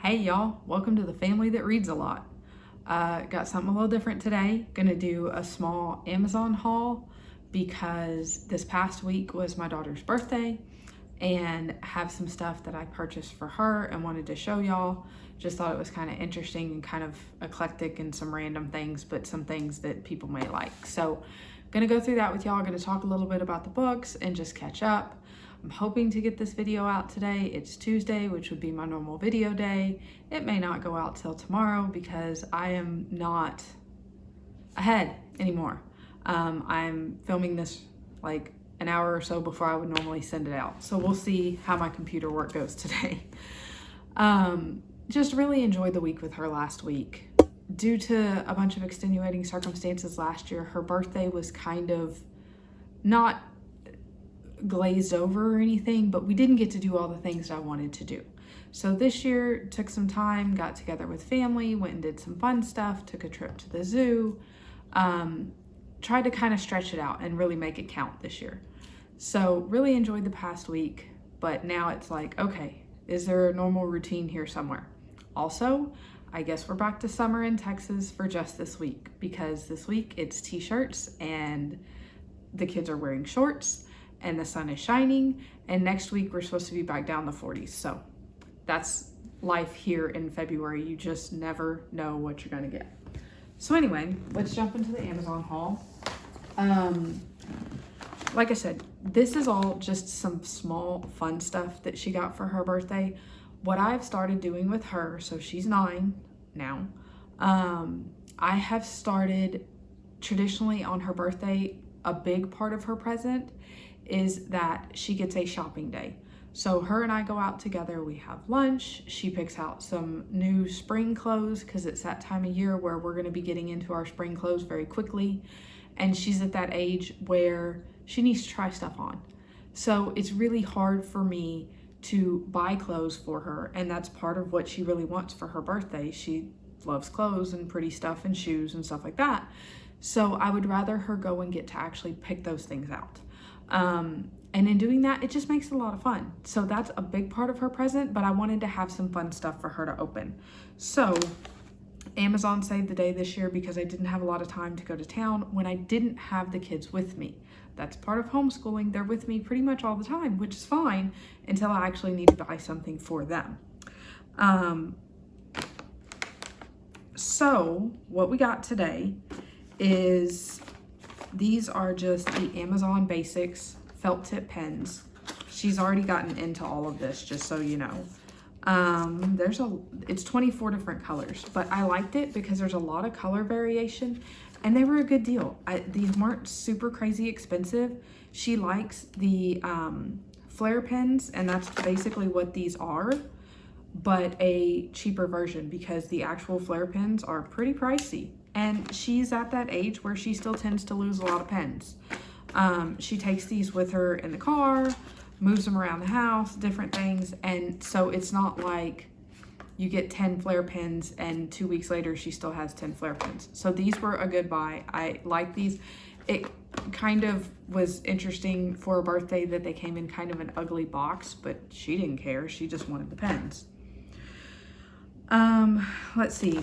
Hey y'all, welcome to the family that reads a lot. Got something a little different today. Gonna do a small Amazon haul because this past week was my daughter's birthday and have some stuff that I purchased for her and wanted to show y'all. Just thought it was kind of interesting and kind of eclectic and some random things, but some things that people may like. So gonna go through that with y'all. Gonna talk a little bit about the books and just catch up. I'm hoping to get this video out today. It's Tuesday, which would be my normal video day. It may not go out till tomorrow because I am not ahead anymore. I'm filming this like an hour or so before I would normally send it out. So we'll see how my computer work goes today. Just really enjoyed the week with her last week. Due to a bunch of extenuating circumstances last year, her birthday was kind of not glazed over or anything, but we didn't get to do all the things that I wanted to do. So this year took some time, got together with family, went and did some fun stuff, took a trip to the zoo, tried to kind of stretch it out and really make it count this year. So really enjoyed the past week, but now it's like, okay, is there a normal routine here somewhere? Also, I guess we're back to summer in Texas for just this week, because this week it's t-shirts and the kids are wearing shorts and the sun is shining, and next week we're supposed to be back down the 40s. So that's life here in February. You just never know what you're gonna get. So anyway, let's jump into the Amazon haul. Like I said, this is all just some small fun stuff that she got for her birthday. What I've started doing with her, so she's 9 now, I have started traditionally on her birthday, a big part of her present is that she gets a shopping day. So her and I go out together, we have lunch, she picks out some new spring clothes because it's that time of year where we're gonna be getting into our spring clothes very quickly. And she's at that age where she needs to try stuff on. So it's really hard for me to buy clothes for her, and that's part of what she really wants for her birthday. She loves clothes and pretty stuff and shoes and stuff like that. So I would rather her go and get to actually pick those things out. And in doing that, it just makes it a lot of fun. So that's a big part of her present, but I wanted to have some fun stuff for her to open. So Amazon saved the day this year because I didn't have a lot of time to go to town when I didn't have the kids with me. That's part of homeschooling. They're with me pretty much all the time, which is fine until I actually need to buy something for them. So what we got today is, these are just the Amazon Basics felt tip pens. She's already gotten into all of this, just so you know. It's 24 different colors, but I liked it because there's a lot of color variation and they were a good deal. These weren't super crazy expensive. She likes the flare pens, and that's basically what these are, but a cheaper version because the actual flare pens are pretty pricey. And she's at that age where she still tends to lose a lot of pens. She takes these with her in the car, moves them around the house, different things. And so it's not like you get 10 flare pens and 2 weeks later she still has 10 flare pens. So these were a good buy. I like these. It kind of was interesting for a birthday that they came in kind of an ugly box, but she didn't care. She just wanted the pens. Let's see.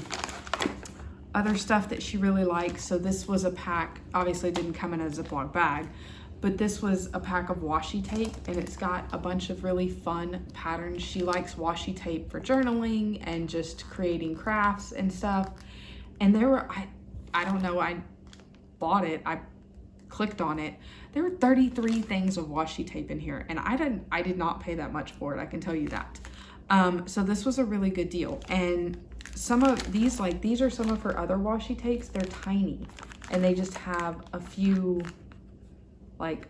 Other stuff that she really likes. So this was a pack, obviously it didn't come in a Ziploc bag, but this was a pack of washi tape, and it's got a bunch of really fun patterns. She likes washi tape for journaling and just creating crafts and stuff. And there were, I don't know, I bought it, I clicked on it. There were 33 things of washi tape in here, and I did not pay that much for it, I can tell you that. So this was a really good deal. And some of these, like these are some of her other washi tapes. They're tiny and they just have a few like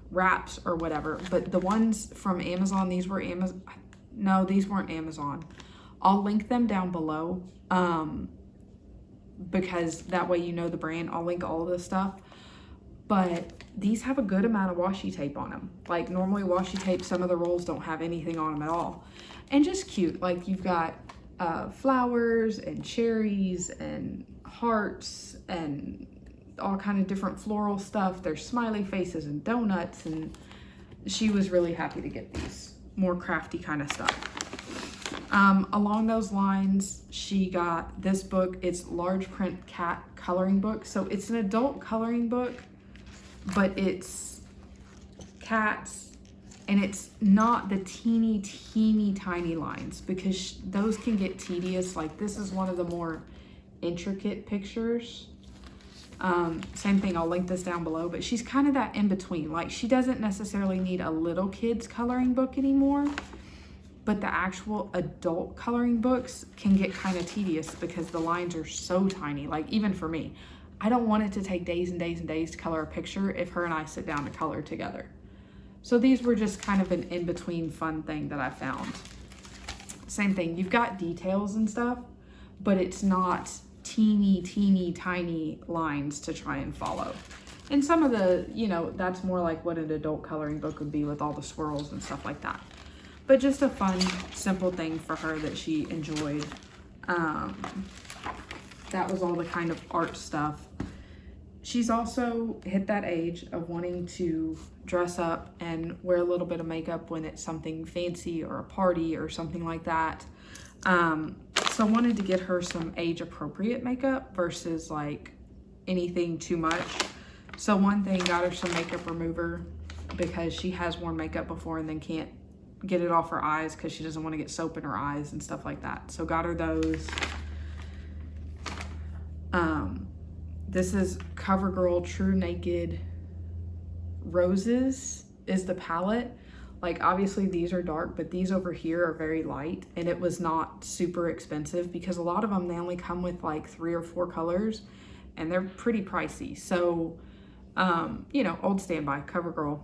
wraps or whatever. But the ones from Amazon, these were Amazon. No, these weren't Amazon. I'll link them down below because that way you know the brand. I'll link all of this stuff. But these have a good amount of washi tape on them. Like normally washi tape, some of the rolls don't have anything on them at all. And just cute. Like you've got flowers and cherries and hearts and all kind of different floral stuff. There's smiley faces and donuts, and she was really happy to get these more crafty kind of stuff. Along those lines, she got this book. It's large print cat coloring book. So it's an adult coloring book, but it's cats, and it's not the teeny tiny lines, because those can get tedious. Like this is one of the more intricate pictures. Same thing, I'll link this down below, but she's kind of that in between. Like she doesn't necessarily need a little kid's coloring book anymore, but the actual adult coloring books can get kind of tedious because the lines are so tiny. Like even for me, I don't want it to take days and days and days to color a picture if her and I sit down to color together. So these were just kind of an in-between fun thing that I found. Same thing, you've got details and stuff, but it's not teeny tiny lines to try and follow. And some of the, you know, that's more like what an adult coloring book would be with all the swirls and stuff like that. But just a fun, simple thing for her that she enjoyed. That was all the kind of art stuff. She's also hit that age of wanting to dress up and wear a little bit of makeup when it's something fancy or a party or something like that. So I wanted to get her some age appropriate makeup versus like anything too much. So one thing, got her some makeup remover because she has worn makeup before and then can't get it off her eyes because she doesn't want to get soap in her eyes and stuff like that. So got her those. This is CoverGirl True Naked Roses is the palette. Like obviously these are dark, but these over here are very light, and it was not super expensive because a lot of them, they only come with like 3 or 4 colors and they're pretty pricey. So, you know, old standby, CoverGirl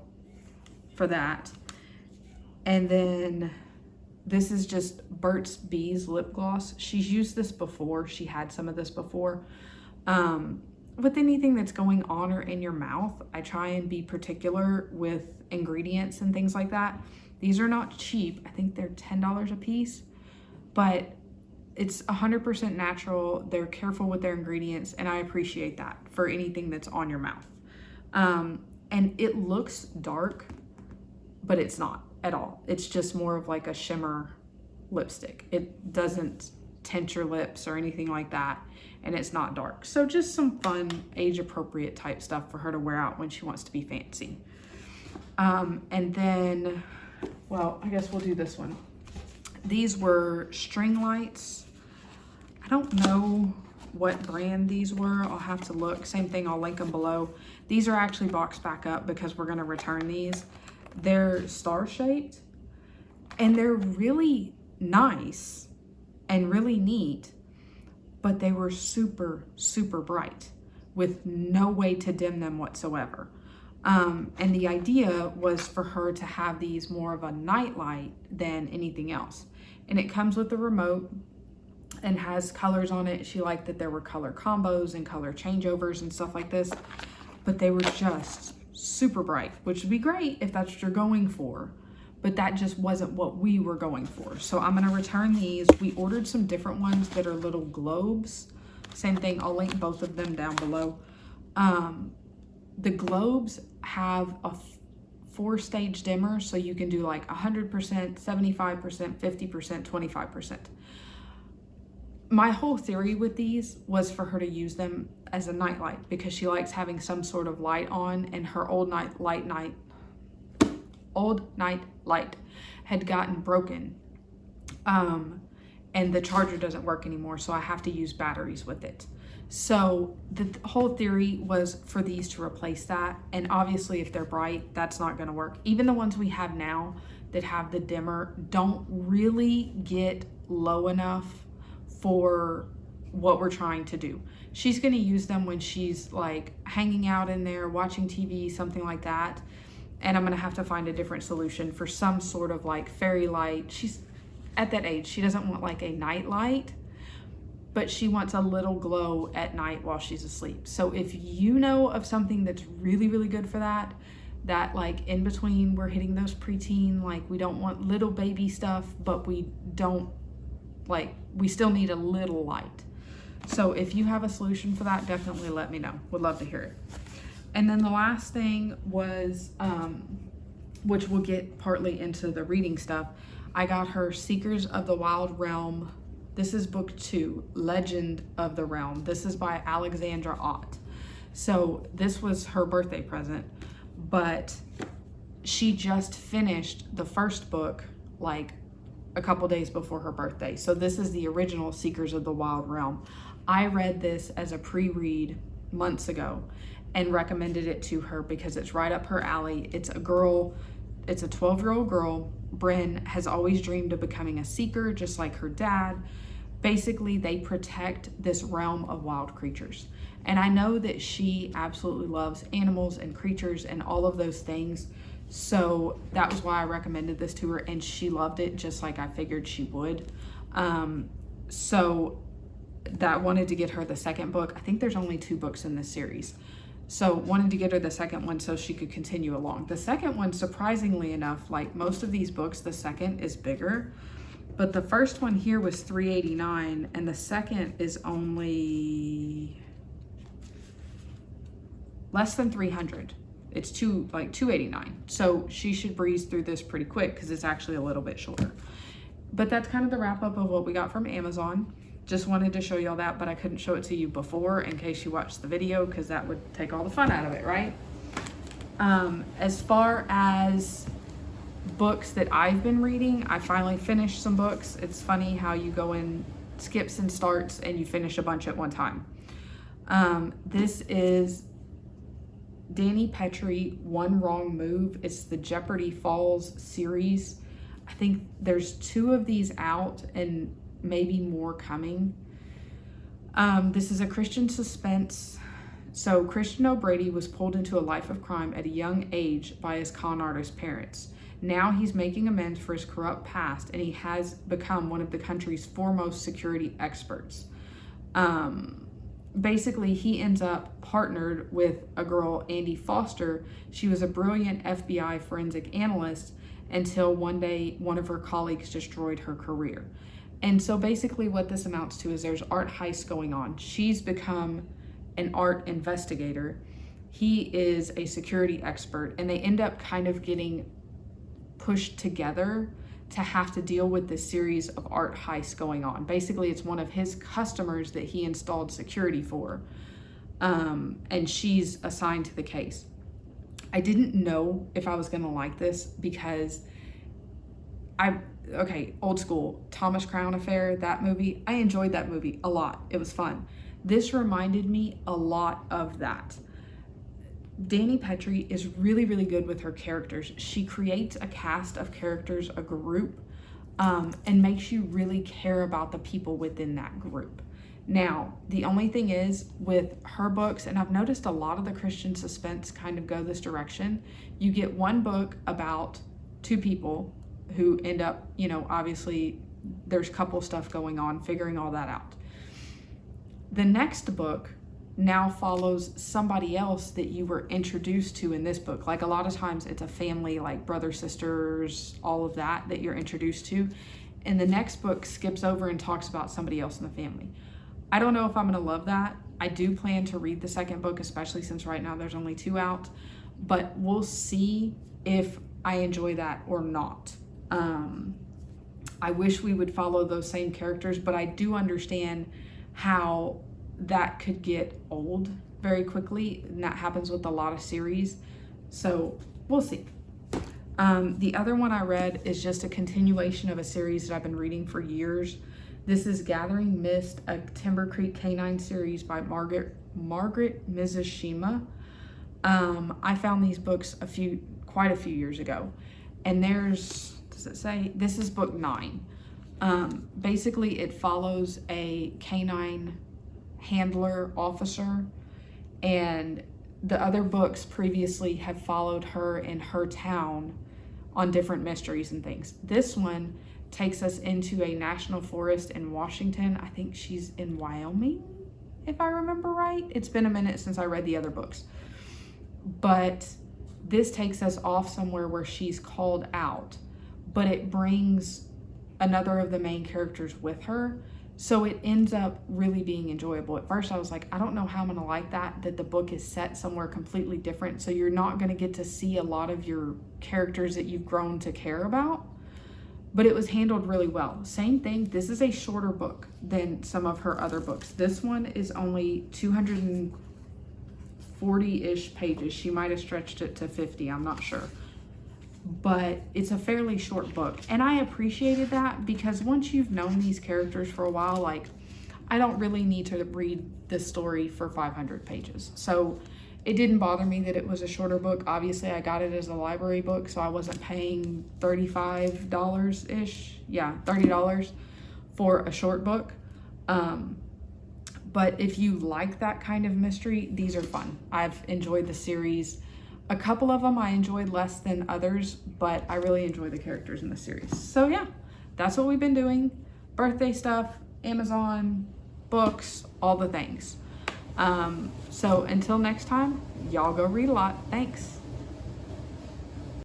for that. And then this is just Burt's Bees lip gloss. She's used this before. She had some of this before. With anything that's going on or in your mouth, I try and be particular with ingredients and things like that. These are not cheap. I think they're $10 a piece, but it's 100% natural. They're careful with their ingredients, and I appreciate that for anything that's on your mouth. And it looks dark, but it's not at all. It's just more of like a shimmer lipstick. It doesn't tint your lips or anything like that, and it's not dark. So just some fun age appropriate type stuff for her to wear out when she wants to be fancy. And then, well, I guess we'll do this one. These were string lights. I don't know what brand these were. I'll have to look. Same thing, I'll link them below. These are actually boxed back up because we're gonna return these. They're star shaped and they're really nice and really neat, but they were super bright with no way to dim them whatsoever. And the idea was for her to have these more of a night light than anything else. And it comes with the remote and has colors on it. She liked that there were color combos and color changeovers and stuff like this, but they were just super bright, which would be great if that's what you're going for, but that just wasn't what we were going for. So I'm gonna return these. We ordered some different ones that are little globes. Same thing, I'll link both of them down below. The globes have a 4-stage dimmer, so you can do like 100%, 75%, 50%, 25%. My whole theory with these was for her to use them as a night light because she likes having some sort of light on, and her old night light had gotten broken. And the charger doesn't work anymore, so I have to use batteries with it. So the whole theory was for these to replace that. And obviously if they're bright, that's not gonna work. Even the ones we have now that have the dimmer don't really get low enough for what we're trying to do. She's gonna use them when she's like hanging out in there, watching TV, something like that. And I'm gonna have to find a different solution for some sort of like fairy light. She's at that age, she doesn't want like a night light, but she wants a little glow at night while she's asleep. So if you know of something that's really good for that, that like in between we're hitting those preteen, like we don't want little baby stuff, but we don't like, we still need a little light. So if you have a solution for that, definitely let me know. Would love to hear it. And then the last thing was, which we'll get partly into the reading stuff, I got her Seekers of the Wild Realm. This is book 2, Legend of the Realm. This is by Alexandra Ott. So this was her birthday present, but she just finished the first book like a couple days before her birthday. So this is the original Seekers of the Wild Realm. I read this as a pre-read months ago and recommended it to her because it's right up her alley. It's a 12-year-old girl. Bryn has always dreamed of becoming a seeker, just like her dad. Basically, they protect this realm of wild creatures. And I know that she absolutely loves animals and creatures and all of those things. So that was why I recommended this to her, and she loved it just like I figured she would. So that wanted to get her the second book. I think there's only 2 books in this series. So wanted to get her the second one so she could continue along. The second one, surprisingly enough, like most of these books, the second is bigger. But the first one here was $3.89 and the second is only less than $300. It's $2.89. So she should breeze through this pretty quick because it's actually a little bit shorter. But that's kind of the wrap up of what we got from Amazon. Just wanted to show y'all that, but I couldn't show it to you before in case you watched the video because that would take all the fun out of it, right? As far as books that I've been reading, I finally finished some books. It's funny how you go in skips and starts and you finish a bunch at one time. This is Dani Pettrey, One Wrong Move. It's the Jeopardy Falls series. I think there's 2 of these out and maybe more coming. This is a Christian suspense. So Christian O'Brady was pulled into a life of crime at a young age by his con artist parents. Now he's making amends for his corrupt past, and he has become one of the country's foremost security experts. Basically, he ends up partnered with a girl, Andy Foster. She was a brilliant FBI forensic analyst until one day one of her colleagues destroyed her career. And so basically what this amounts to is there's art heists going on. She's become an art investigator. He is a security expert, and they end up kind of getting pushed together to have to deal with this series of art heists going on. Basically, it's one of his customers that he installed security for, and she's assigned to the case. I didn't know if I was gonna like this because old school, Thomas Crown Affair, that movie, I enjoyed that movie a lot. It was fun. This reminded me a lot of that. Dani Pettrey is really, really good with her characters. She creates a cast of characters, a group, and makes you really care about the people within that group. Now, the only thing is with her books, and I've noticed a lot of the Christian suspense kind of go this direction, you get one book about 2 people who end up, obviously there's couple stuff going on, figuring all that out. The next book now follows somebody else that you were introduced to in this book. Like a lot of times it's a family, like brothers, sisters, all of that you're introduced to. And the next book skips over and talks about somebody else in the family. I don't know if I'm gonna love that. I do plan to read the second book, especially since right now there's only 2 out, but we'll see if I enjoy that or not. I wish we would follow those same characters, but I do understand how that could get old very quickly, and that happens with a lot of series, so we'll see. The other one I read is just a continuation of a series that I've been reading for years. This is Gathering Mist, a Timber Creek Canine series by Margaret Mizushima. I found these books quite a few years ago, and does it say? This is book 9. Basically, it follows a canine handler officer, and the other books previously have followed her in her town on different mysteries and things. This one takes us into a national forest in Washington. I think she's in Wyoming, if I remember right. It's been a minute since I read the other books, but this takes us off somewhere where she's called out, but it brings another of the main characters with her. So it ends up really being enjoyable. At first I was like, I don't know how I'm gonna like that the book is set somewhere completely different. So you're not gonna get to see a lot of your characters that you've grown to care about. but it was handled really well. Same thing, this is a shorter book than some of her other books. This one is only 240-ish pages. She might have stretched it to 50, I'm not sure. But it's a fairly short book. And I appreciated that because once you've known these characters for a while, like, I don't really need to read this story for 500 pages. So it didn't bother me that it was a shorter book. Obviously, I got it as a library book, so I wasn't paying $35-ish. Yeah, $30 for a short book. But if you like that kind of mystery, these are fun. I've enjoyed the series. A couple of them I enjoyed less than others, but I really enjoy the characters in the series. So yeah, that's what we've been doing. Birthday stuff, Amazon, books, all the things. So until next time, y'all go read a lot. Thanks.